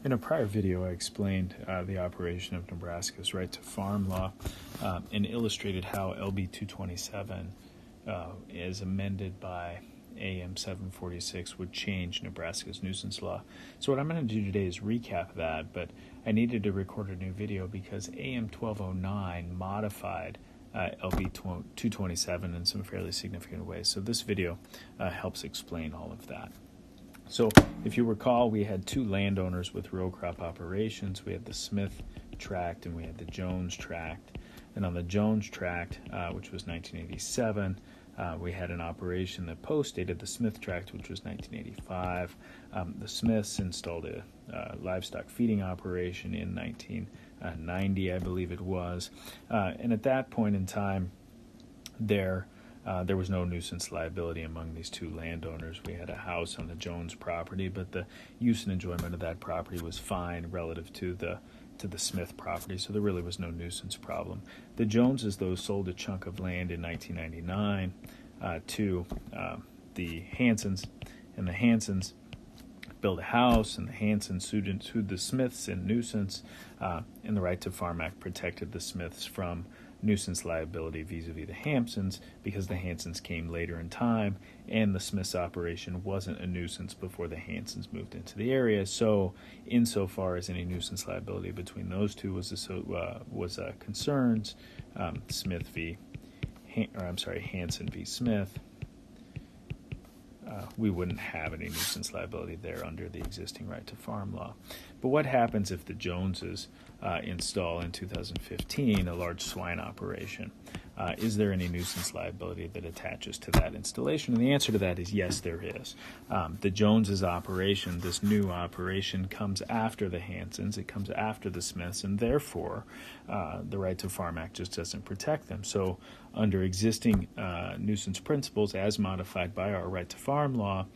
In a prior video, I explained the operation of Nebraska's right to farm law and illustrated how LB 227, as amended by AM 746, would change Nebraska's nuisance law. So what I'm going to do today is recap that, but I needed to record a new video because AM 1209 modified LB 227 in some fairly significant ways. So this video helps explain all of that. So if you recall, we had two landowners with row crop operations. We had the Smith tract and we had the Jones tract. And on the Jones tract, which was 1987, we had an operation that postdated the Smith tract, which was 1985. The Smiths installed a livestock feeding operation in 1990, I believe it was. And at that point in time, there was no nuisance liability among these two landowners. We had a house on the Jones property, but the use and enjoyment of that property was fine relative to the Smith property, so there really was no nuisance problem. The Joneses, though, sold a chunk of land in 1999 to the Hansons, and the Hansons built a house, and the Hansons sued the Smiths in nuisance, and the Right to Farm Act protected the Smiths from nuisance liability vis-a-vis the Hansons because the Hansons came later in time and the Smiths operation wasn't a nuisance before the Hansons moved into the area. So insofar as any nuisance liability between those two was concerns, Hanson v. Smith, we wouldn't have any nuisance liability there under the existing right to farm law. But what happens if the Joneses install in 2015 a large swine operation? Is there any nuisance liability that attaches to that installation? And the answer to that is yes, there is. The Joneses operation, this new operation, comes after the Hansons, it comes after the Smiths, and therefore the Right to Farm Act just doesn't protect them. So under existing nuisance principles as modified by our Right to Farm law,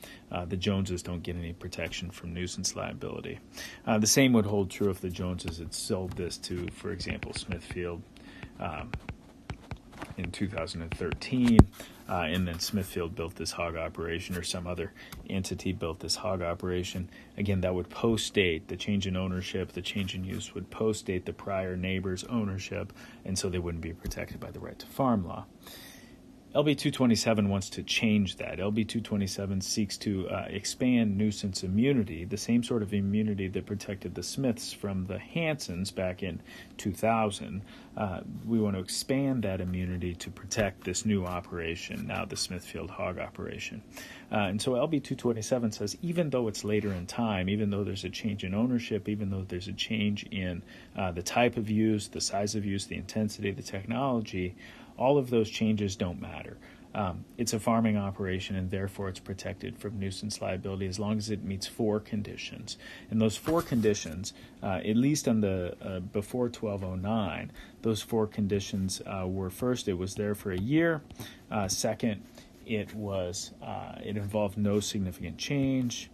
the Joneses don't get any protection from nuisance liability. The same would hold true if the Joneses had sold this to, for example, Smithfield in 2013, and then Smithfield built this hog operation, or some other entity built this hog operation. Again, that would postdate the change in ownership, the change in use would postdate the prior neighbor's ownership, and so they wouldn't be protected by the right to farm law. LB 227 wants to change that. LB 227 seeks to expand nuisance immunity, the same sort of immunity that protected the Smiths from the Hansons back in 2000. We want to expand that immunity to protect this new operation, now the Smithfield hog operation. And so LB 227 says even though it's later in time, even though there's a change in ownership, even though there's a change in the type of use, the size of use, the intensity, the technology, all of those changes don't matter. It's a farming operation, and therefore it's protected from nuisance liability as long as it meets four conditions. And those four conditions, at least on the before 1209, those four conditions were: first, it was there for a year; second, it involved no significant change;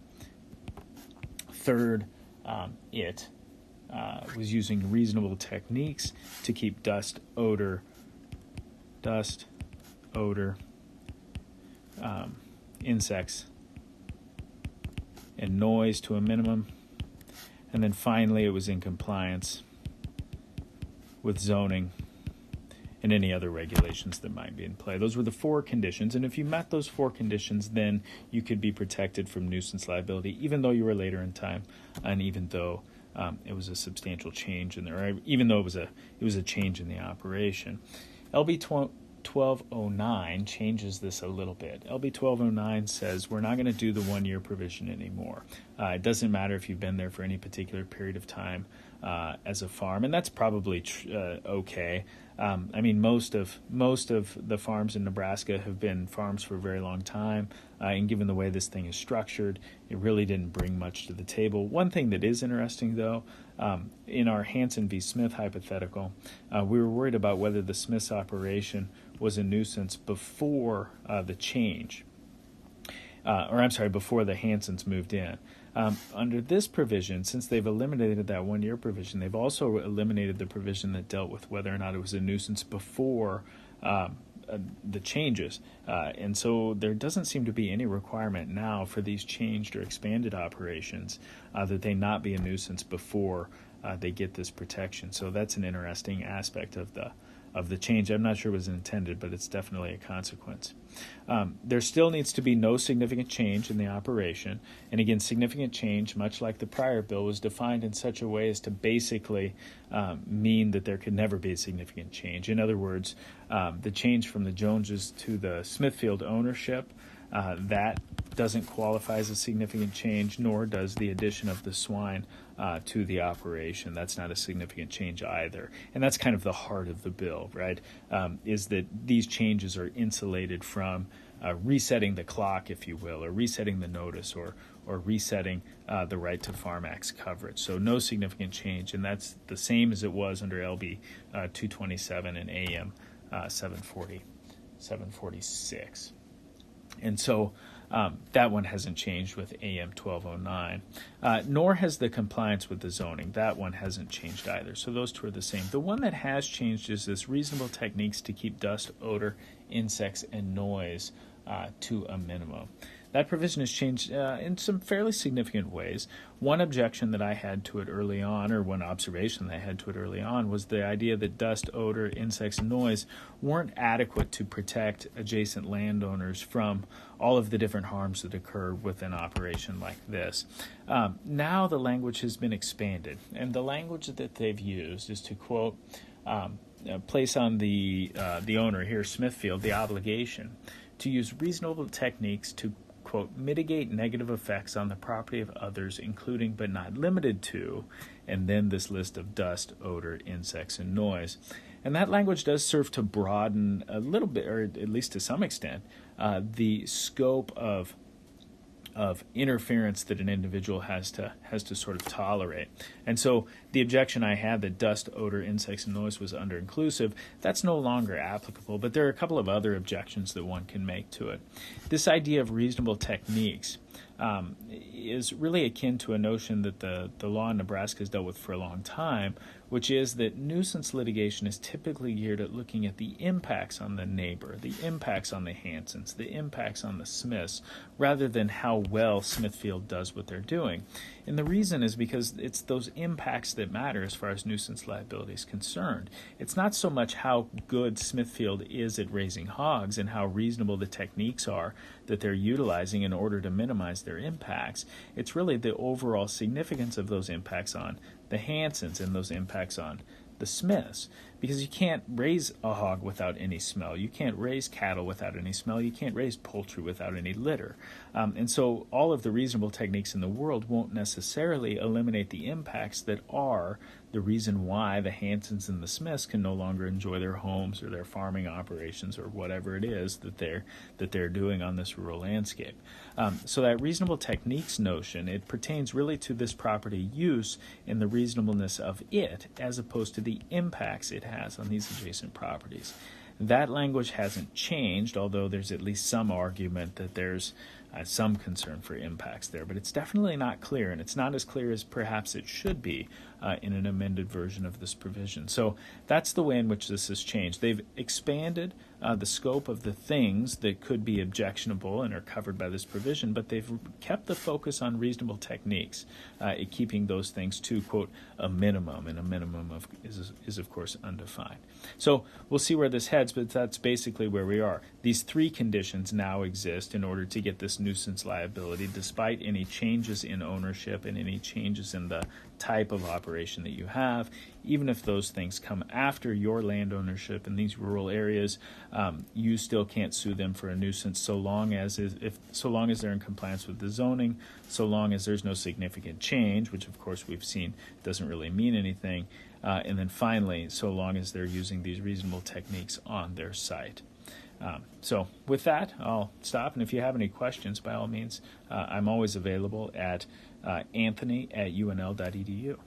third, it was using reasonable techniques to keep dust, odor, insects, and noise to a minimum. And then finally, it was in compliance with zoning and any other regulations that might be in play. Those were the four conditions, and if you met those four conditions, then you could be protected from nuisance liability, even though you were later in time, and even though it was a substantial change in there, even though it was a change in the operation. LB 1209 changes this a little bit. LB 1209 says we're not going to do the 1-year provision anymore. It doesn't matter if you've been there for any particular period of time as a farm, and that's probably okay. I mean, most of the farms in Nebraska have been farms for a very long time, and given the way this thing is structured, it really didn't bring much to the table. One thing that is interesting, though, in our Hanson v. Smith hypothetical, we were worried about whether the Smiths operation was a nuisance before the change, before the Hansons moved in. Under this provision, since they've eliminated that 1-year provision, they've also eliminated the provision that dealt with whether or not it was a nuisance before the changes. And so there doesn't seem to be any requirement now for these changed or expanded operations that they not be a nuisance before they get this protection. So that's an interesting aspect of the change. I'm not sure it was intended, but it's definitely a consequence. There still needs to be no significant change in the operation. And again, significant change, much like the prior bill, was defined in such a way as to basically mean that there could never be a significant change. In other words, the change from the Joneses to the Smithfield ownership, that doesn't qualify as a significant change, nor does the addition of the swine to the operation. That's not a significant change either. And that's kind of the heart of the bill, right? Is that these changes are insulated from resetting the clock, if you will, or resetting the notice, or resetting the right to Farm Act's coverage. So no significant change, and that's the same as it was under LB 227 and AM 746. And so that one hasn't changed with AM 1209, nor has the compliance with the zoning. That one hasn't changed either. So those two are the same. The one that has changed is this reasonable techniques to keep dust, odor, insects, and noise to a minimum. That provision has changed in some fairly significant ways. One objection that I had to it early on, or one observation that I had to it early on, was the idea that dust, odor, insects, and noise weren't adequate to protect adjacent landowners from all of the different harms that occur with an operation like this. Now the language has been expanded, and the language that they've used is to quote, place on the owner here, Smithfield, the obligation to use reasonable techniques to quote, mitigate negative effects on the property of others, including but not limited to, and then this list of dust, odor, insects, and noise. And that language does serve to broaden a little bit, or at least to some extent, the scope of interference that an individual has to sort of tolerate. And so the objection I had that dust, odor, insects, and noise was under-inclusive, that's no longer applicable, but there are a couple of other objections that one can make to it. This idea of reasonable techniques is really akin to a notion that the law in Nebraska has dealt with for a long time, which is that nuisance litigation is typically geared at looking at the impacts on the neighbor, the impacts on the Hansons, the impacts on the Smiths, rather than how well Smithfield does what they're doing. And the reason is because it's those impacts that matter as far as nuisance liability is concerned. It's not so much how good Smithfield is at raising hogs and how reasonable the techniques are that they're utilizing in order to minimize their impacts. It's really the overall significance of those impacts on the Hansons and those impacts on the Smiths, because you can't raise a hog without any smell. You can't raise cattle without any smell. You can't raise poultry without any litter. And so all of the reasonable techniques in the world won't necessarily eliminate the impacts that are the reason why the Hansons and the Smiths can no longer enjoy their homes or their farming operations or whatever it is that they're doing on this rural landscape. So that reasonable techniques notion, it pertains really to this property use and the reasonableness of it as opposed to the impacts it has on these adjacent properties. That language hasn't changed, although there's at least some argument that there's some concern for impacts there, but it's definitely not clear, and it's not as clear as perhaps it should be in an amended version of this provision. So that's the way in which this has changed. They've expanded the scope of the things that could be objectionable and are covered by this provision, but they've kept the focus on reasonable techniques, keeping those things to, quote, a minimum, and a minimum is of course undefined. So we'll see where this heads, but that's basically where we are. These three conditions now exist in order to get this nuisance liability, despite any changes in ownership and any changes in the type of operation that you have. Even if those things come after your land ownership in these rural areas, you still can't sue them for a nuisance so long as they're in compliance with the zoning, so long as there's no significant change, which of course we've seen doesn't really mean anything, and then finally, so long as they're using these reasonable techniques on their site. So with that, I'll stop, and if you have any questions, by all means, I'm always available at anthony@unl.edu.